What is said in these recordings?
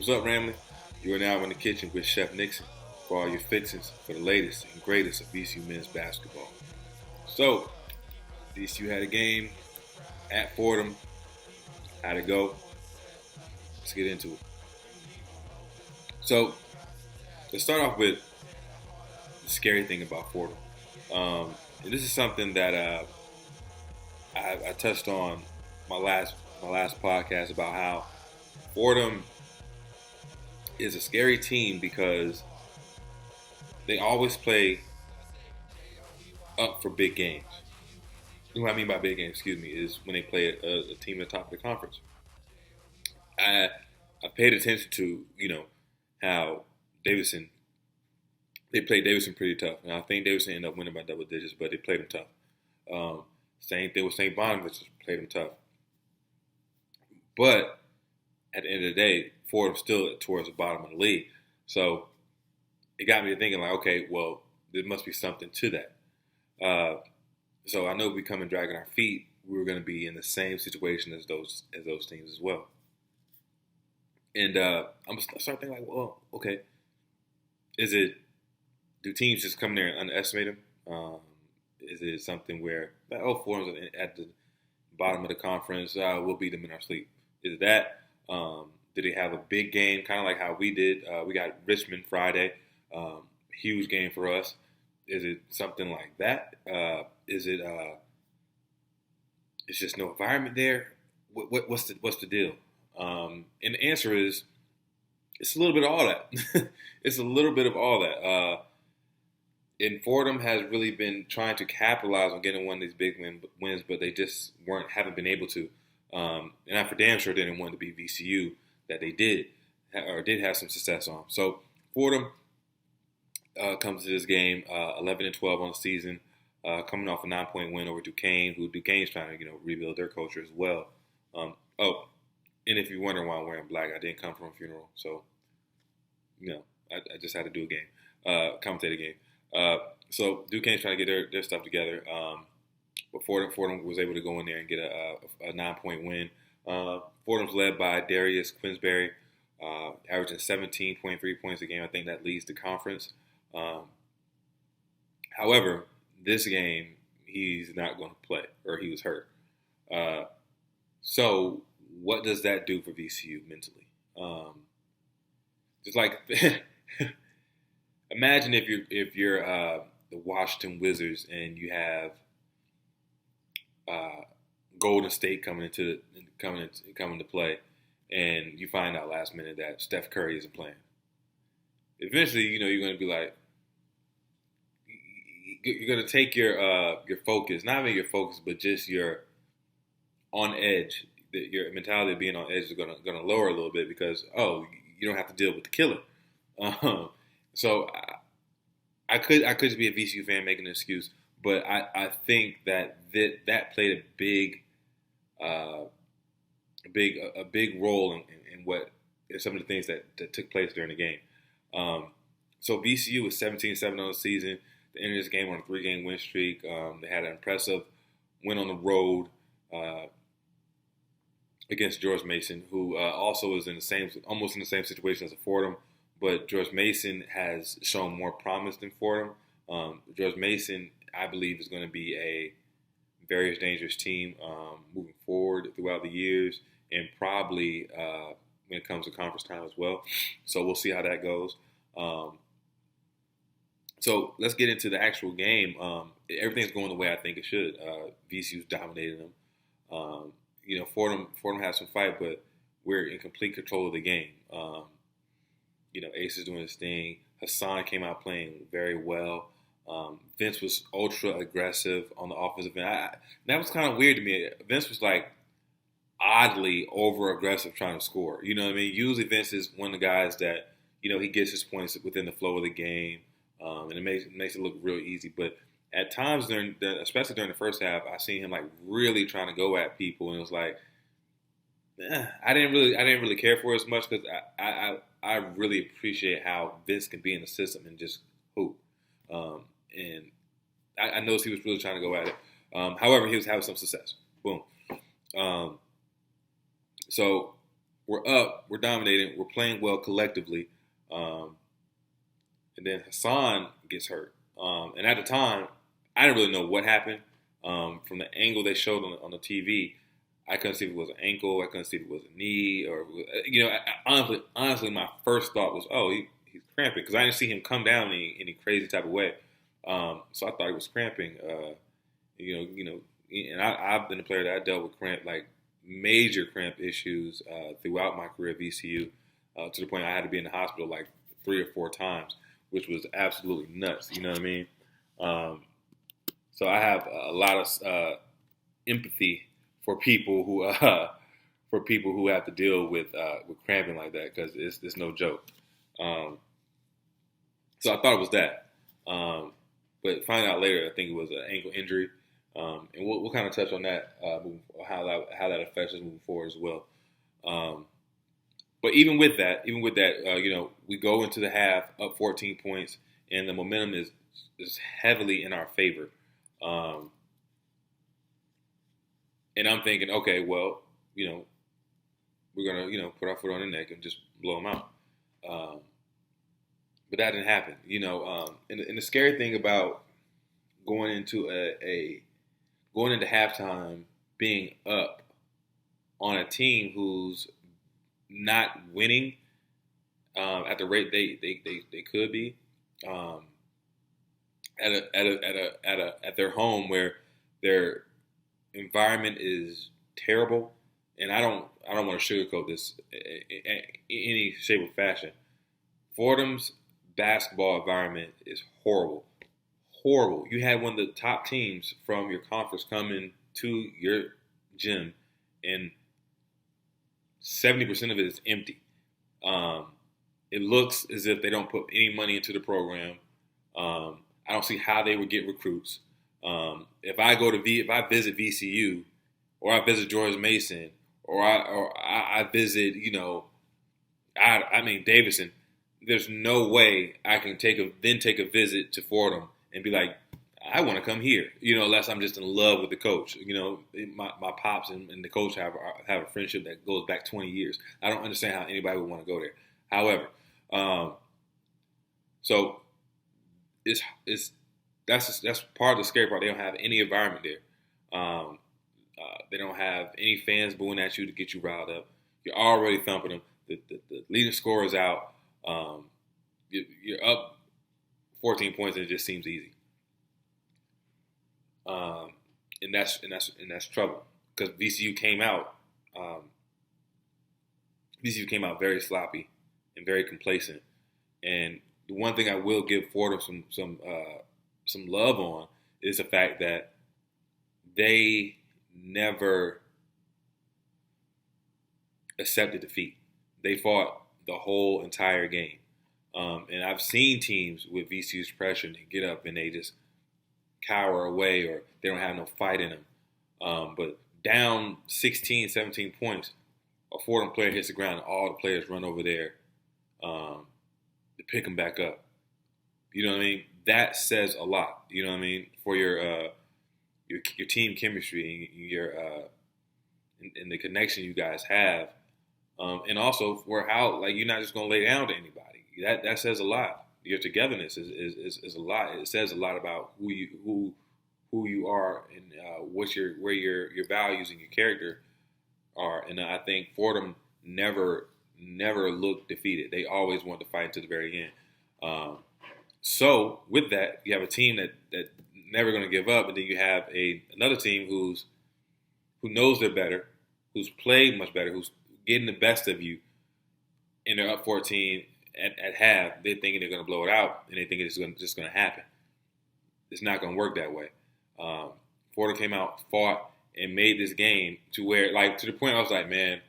What's up, Ramley? You are now in the kitchen with Chef Nixon for all your fixings for the latest and greatest of VCU men's basketball. So, VCU had a game at Fordham. How'd it go? Let's get into it. So, let's start off with the scary thing about Fordham. And this is something that I touched on my last podcast about how Fordham is a scary team because they always play up for big games. What I mean by big games, is when they play a team at the top of the conference. I paid attention to, how Davidson, they played Davidson pretty tough. And I think Davidson ended up winning by double digits, but they played them tough. Same thing with St. Bonaventure, played them tough. But at the end of the day, Fordham's still towards the bottom of the league. So it got me to thinking, like, okay, well, there must be something to that. So I know if we come and dragging our feet, we were going to be in the same situation as those teams as well. And I'm starting thinking, like, well, okay, do teams just come there and underestimate them? Is it something where, like, Fordham's at the bottom of the conference, we'll beat them in our sleep? Is it that? Did they have a big game, kind of like how we did? We got Richmond Friday, huge game for us. Is it something like that? Is it? It's just no environment there. What's the deal? And the answer is, it's a little bit of all that. It's a little bit of all that. And Fordham has really been trying to capitalize on getting one of these big wins, but they just haven't been able to. And I for damn sure didn't want to be VCU that they did have some success on. So Fordham comes to this game 11-12 on the season, coming off a 9-point win over Duquesne, who Duquesne's trying to rebuild their culture as well. And if you're wondering why I'm wearing black, I didn't come from a funeral, so I just had to do a game, commentate a game. So Duquesne's trying to get their stuff together. But Fordham was able to go in there and get a 9-point win. Fordham's led by Darius Quinsbury, averaging 17.3 points a game. I think that leads the conference. However, this game, he's not going to play, or he was hurt. So what does that do for VCU mentally? Just like, imagine if you're the Washington Wizards and you have Golden State coming to play, and you find out last minute that Steph Curry isn't playing. Eventually, you're going to be like, you're going to take your focus, not even your focus, but just your on edge. Your mentality of being on edge is going to lower a little bit because you don't have to deal with the killer. So I could just be a VCU fan making an excuse, but I think that played a big role in what some of the things that took place during the game. So VCU was 17-7 on the season. They entered this game on a 3-game win streak. They had an impressive win on the road against George Mason, who also is almost in the same situation as a Fordham, but George Mason has shown more promise than Fordham. George Mason, I believe, is going to be a very dangerous team moving forward throughout the years, and probably when it comes to conference time as well. So we'll see how that goes. So let's get into the actual game. Everything's going the way I think it should. VCU's dominating them. Fordham has some fight, but we're in complete control of the game. Ace is doing his thing. Hassan came out playing very well. Vince was ultra aggressive on the offensive end. That was kind of weird to me. Vince was like oddly over aggressive trying to score. You know what I mean? Usually Vince is one of the guys that he gets his points within the flow of the game, and it makes it look real easy. But at times especially during the first half, I seen him like really trying to go at people, and it was like, I didn't really care for it as much because I really appreciate how Vince can be in the system and just hoop. And I noticed he was really trying to go at it. However, he was having some success. Boom. So we're up, we're dominating, we're playing well collectively, and then Hassan gets hurt. And at the time, I didn't really know what happened. From the angle they showed on the TV, I couldn't see if it was an ankle. I couldn't see if it was a knee, or honestly, my first thought was, oh, he's cramping, because I didn't see him come down any crazy type of way. So I thought he was cramping. And I've been a player that I dealt with major cramp issues throughout my career at VCU, to the point I had to be in the hospital like 3 or 4 times, which was absolutely nuts. You know what I mean? So I have a lot of empathy for people who have to deal with cramping like that, because it's no joke. So I thought it was that, but find out later, I think it was an ankle injury, and we'll kind of touch on that, how that affects us moving forward as well. But even with that, we go into the half up 14 points, and the momentum is heavily in our favor. And I'm thinking, okay, well, we're gonna put our foot on the neck and just blow them out. But that didn't happen. And the scary thing about going into halftime being up on a team who's not winning at the rate they could be, at their home, where their environment is terrible. And I don't want to sugarcoat this in any shape or fashion. Fordham's basketball environment is horrible. Horrible. You had one of the top teams from your conference coming to your gym, and 70% of it is empty. It looks as if they don't put any money into the program. I don't see how they would get recruits. If I visit VCU, or I visit George Mason, or I visit, Davidson, there's no way I can take a visit to Fordham and be like, I want to come here, unless I'm just in love with the coach. My pops and the coach have a friendship that goes back 20 years. I don't understand how anybody would want to go there. However, so that's part of the scary part. They don't have any environment there. They don't have any fans booing at you to get you riled up. You're already thumping them. The leading scorer is out. You're up 14 points, and it just seems easy. And that's trouble, because VCU came out very sloppy and very complacent. And the one thing I will give Fordham some love on is the fact that they never accepted defeat. They fought the whole entire game. And I've seen teams with VCU's pressure, and they get up and they just cower away, or they don't have no fight in them. But down 16, 17 points, a Fordham player hits the ground, and all the players run over there to pick them back up. You know what I mean? That says a lot. You know what I mean? For your team chemistry, and the connection you guys have, and also for how you're not just gonna lay down to anybody. That says a lot. Your togetherness is a lot. It says a lot about who you are, and where your values and your character are. And I think Fordham never looked defeated. They always wanted to fight to the very end. So with that, you have a team that never going to give up, and then you have another team who knows they're better, who's played much better, who's getting the best of you, and they're up 14 at half. They're thinking they're going to blow it out, and they think it's just going to happen. It's not going to work that way. Fordham came out, fought, and made this game to where, to the point I was like, man,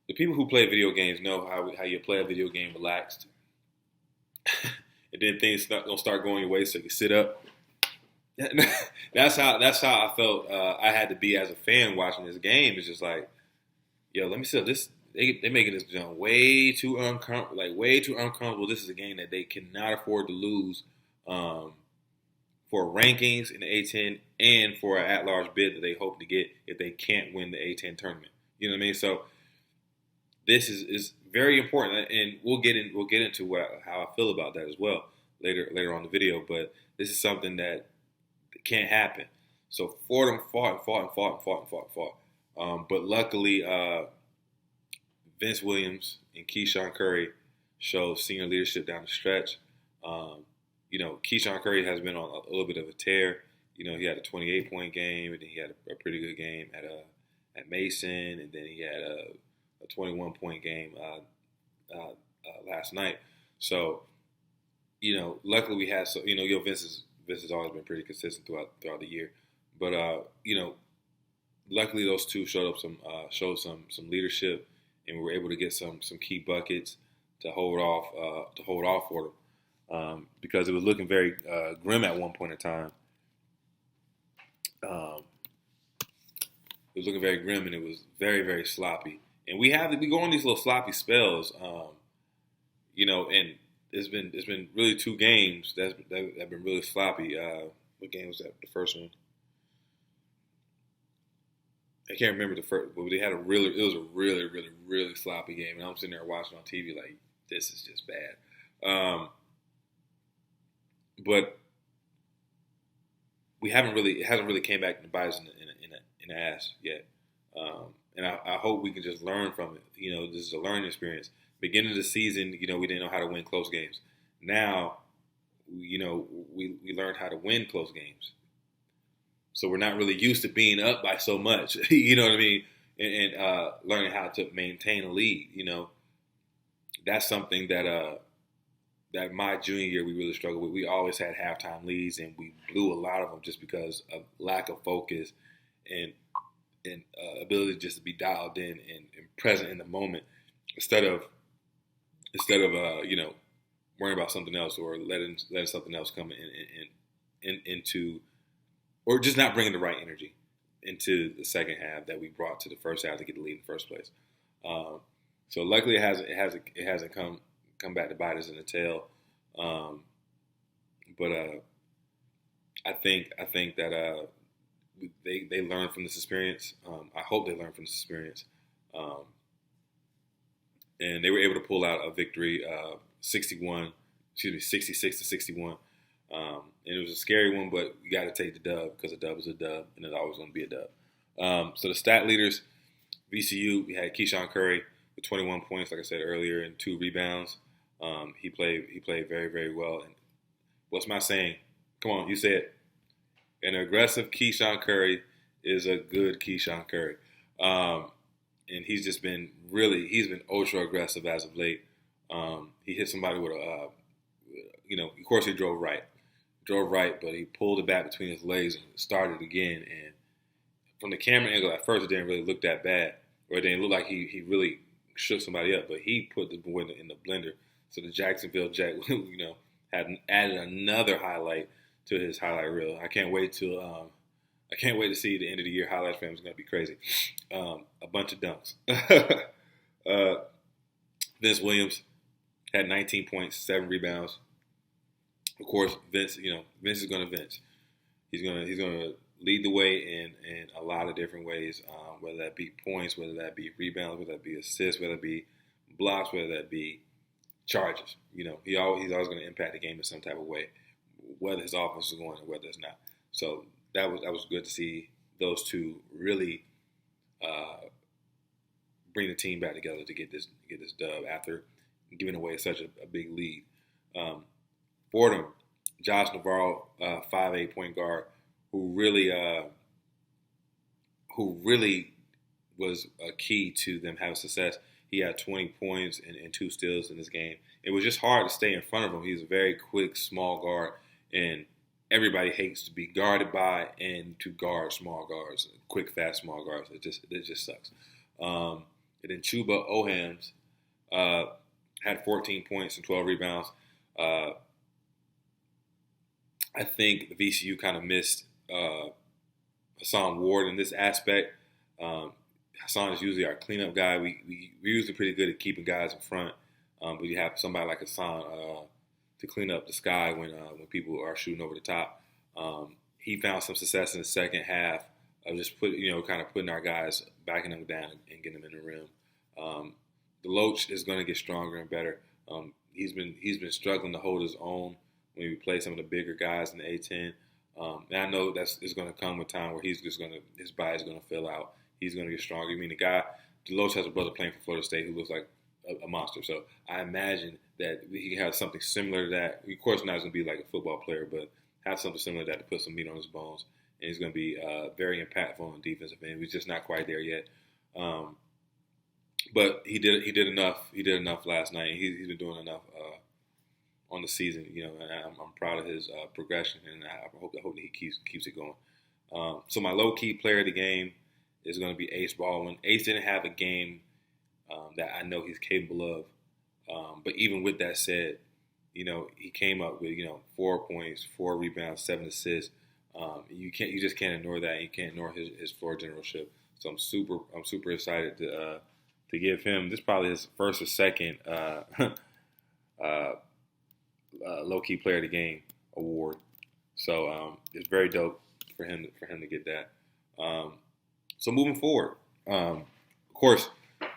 the people who play video games know how you play a video game relaxed. And then things don't start going your way, so you sit up. That's how I felt I had to be as a fan watching this game. It's just like, yo, let me sit up. They're making this way too uncomfortable. This is a game that they cannot afford to lose for rankings in the A10 and for an at-large bid that they hope to get if they can't win the A10 tournament. You know what I mean? So this is very important, and we'll get into how I feel about that as well later on the video. But this is something that can't happen. So Fordham fought. But luckily, Vince Williams and Keyshawn Curry showed senior leadership down the stretch. Keyshawn Curry has been on a little bit of a tear. He had a 28-point game, and then he had a pretty good game at Mason, and then he had a 21-point game last night. So, luckily we had Vince has always been pretty consistent throughout the year, but luckily those two showed some leadership, and we were able to get some key buckets to hold off for them, because it was looking very grim at one point in time. It was looking very grim, and it was very, very sloppy. And we go on these little sloppy spells, and it's been really 2 games that have been really sloppy. What game was that? The first one? I can't remember the first, but it was a really, really, really sloppy game, and I'm sitting there watching on TV like, this is just bad. But it hasn't really came back to bite us in the ass yet. And I hope we can just learn from it. This is a learning experience. Beginning of the season, we didn't know how to win close games. Now, we learned how to win close games. So we're not really used to being up by so much, you know what I mean? And learning how to maintain a lead, That's something that my junior year we really struggled with. We always had halftime leads, and we blew a lot of them just because of lack of focus and ability just to be dialed in and present in the moment instead of worrying about something else or letting something else come into, or just not bringing the right energy into the second half that we brought to the first half to get the lead in the first place. So luckily it hasn't come back to bite us in the tail. But I think that they learn from this experience. I hope they learn from this experience. And they were able to pull out a victory, 66-61. And it was a scary one, but you got to take the dub because a dub is a dub, and it's always going to be a dub. So the stat leaders, VCU, we had Keyshawn Curry with 21 points, like I said earlier, and 2 rebounds. He played very, very well. And what's my saying? Come on, you say it. An aggressive Keyshawn Curry is a good Keyshawn Curry. And he's been ultra aggressive as of late. He hit somebody with of course he drove right, but he pulled it back between his legs and started again. And from the camera angle, at first it didn't really look that bad, or it didn't look like he really shook somebody up, but he put the boy in the blender. So the Jacksonville Jack, had added another highlight to his highlight reel. I can't wait to see the end of the year highlights for him. It's going to be crazy. A bunch of dunks. Vince Williams had 19 points, 7 rebounds. Of course, Vince is going to Vince. He's going to lead the way in a lot of different ways, whether that be points, whether that be rebounds, whether that be assists, whether that be blocks, whether that be charges. He's always going to impact the game in some type of way, whether his offense is going or whether it's not. So that was good to see those two really bring the team back together to get this dub after giving away such a big lead. Fordham, Josh Navarro, 5'8" point guard, who really was a key to them having success. He had 20 points and 2 steals in this game. It was just hard to stay in front of him. He's a very quick, small guard, and everybody hates to be guarded by and to guard small guards, quick, fast, small guards. It just sucks. And then Chuba Ohams had 14 points and 12 rebounds. I think the VCU kind of missed Hassan Ward in this aspect. Hassan is usually our cleanup guy. We're usually pretty good at keeping guys in front, but you have somebody like Hassan to clean up the sky when people are shooting over the top. He found some success in the second half of just putting our guys, backing them down and getting them in the rim. Deloach is going to get stronger and better. He's been struggling to hold his own when we play some of the bigger guys in the A10. And I know it's going to come with time where his body's going to fill out. He's going to get stronger. I mean, Deloach has a brother playing for Florida State who looks like a monster. So I imagine that he can have something similar to that. Of course, not going to be like a football player, but have something similar to that to put some meat on his bones. And he's going to be very impactful on the defensive end. He's just not quite there yet. But he did enough. He did enough last night. He's been doing enough on the season. You know, and I'm proud of his progression, and I hope that he keeps it going. So my low key player of the game is going to be Ace Baldwin. Ace didn't have a game that I know he's capable of, but even with that said, you know, he came up with 4 points, 4 rebounds, 7 assists. You just can't ignore that. You can't ignore his floor generalship. So I'm super excited to give him, this is probably his first or second low-key player of the game award. So it's very dope for him to get that. So moving forward, of course,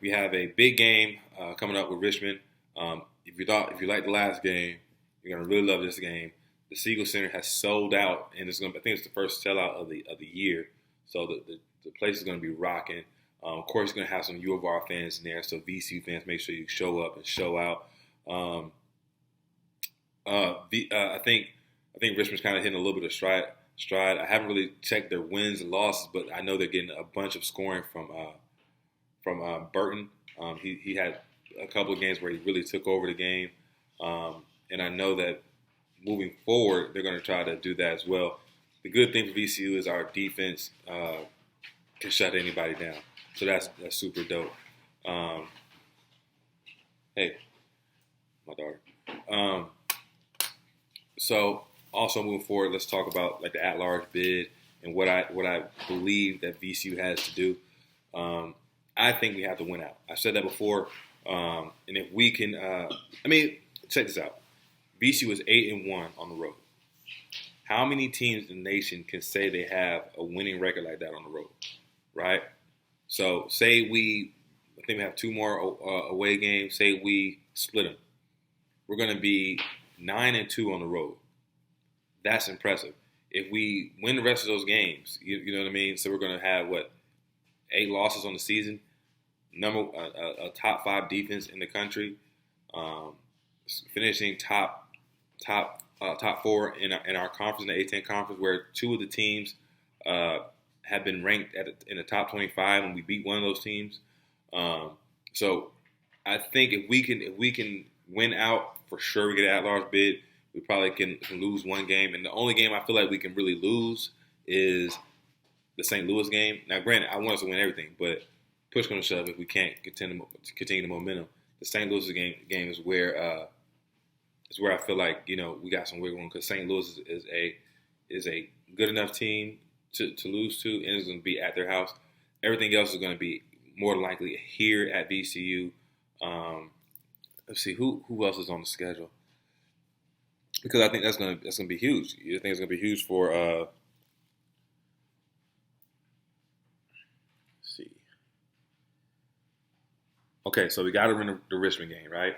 we have a big game coming up with Richmond. If you like the last game, you're gonna really love this game. The Siegel Center has sold out, and I think it's the first sellout of the year. So the place is gonna be rocking. Of course, you're gonna have some U of R fans in there. So VCU fans, make sure you show up and show out. I think Richmond's kind of hitting a little bit of stride. I haven't really checked their wins and losses, but I know they're getting a bunch of scoring from Burton. He had a couple of games where he really took over the game, and I know that moving forward they're going to try to do that as well. The good thing for VCU is our defense can shut anybody down, so that's super dope. Hey, my daughter. So also moving forward, let's talk about like the at-large bid and what I believe that VCU has to do. I think we have to win out. I've said that before, and if we can, check this out. VCU is 8-1 on the road. How many teams in the nation can say they have a winning record like that on the road, right? So say I think we have 2 more away games. Say we split them. We're going to be 9-2 on the road. That's impressive. If we win the rest of those games, you know what I mean? So we're going to have, 8 losses on the season, a top 5 defense in the country, finishing top 4 in our conference, in the A10 conference, where 2 of the teams have been ranked in the top 25, and we beat one of those teams. So I think if we can win out, for sure we get an at-large bid. We probably can lose one game, and the only game I feel like we can really lose is the St. Louis game. Now, granted, I want us to win everything, but push comes to shove, if we can't continue the momentum, the St. Louis game is where I feel like we got some wiggle room, because St. Louis is a good enough team to lose to, and it's going to be at their house. Everything else is going to be more than likely here at VCU. Let's see who else is on the schedule, because I think that's going to be huge. I think it's going to be huge for. Let's see. Okay, so we got to win the Richmond game, right?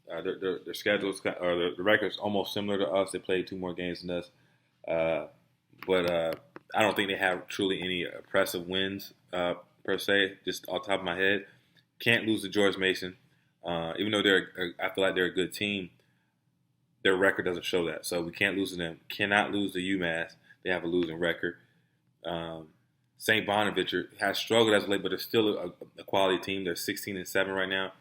Their schedules or the record's almost similar to us. They played 2 more games than us, but I don't think they have truly any impressive wins per se. Just off the top of my head, can't lose to George Mason, even though I feel like they're a good team. Their record doesn't show that, so we can't lose to them. Cannot lose to UMass. They have a losing record. St. Bonaventure has struggled as of late, but they're still a quality team. They're 16-7 right now,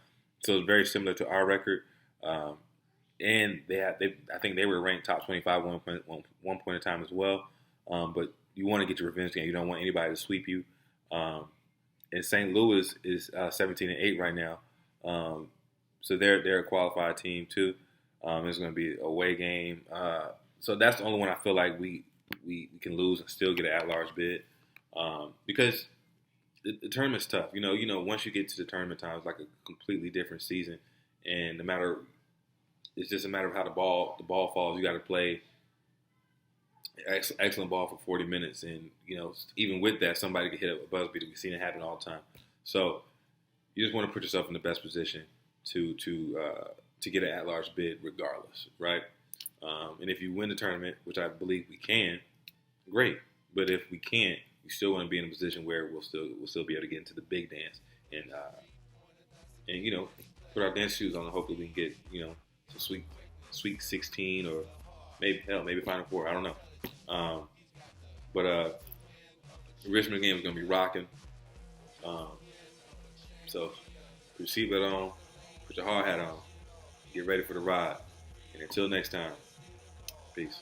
so it's very similar to our record. And I think they were ranked top 25 one point in time as well. But you want to get your revenge game. You don't want anybody to sweep you. And St. Louis is 17-8 right now, so they're a qualified team too. It's going to be a away game, so that's the only one I feel like we can lose and still get an at-large bid, because the tournament's tough. Once you get to the tournament time, it's like a completely different season, and it's just a matter of how the ball falls. You got to play excellent ball for 40 minutes, and even with that, somebody could hit a buzzer beater. We've seen it happen all the time. So you just want to put yourself in the best position to get an at-large bid regardless, right? And if you win the tournament, which I believe we can, great. But if we can't, you still want to be in a position where we'll still be able to get into the big dance and put our dance shoes on and hopefully we can get to sweet 16 or maybe Final Four. I don't know. But the Richmond game is going to be rocking. So put your seatbelt on, put your hard hat on, get ready for the ride. And until next time, peace.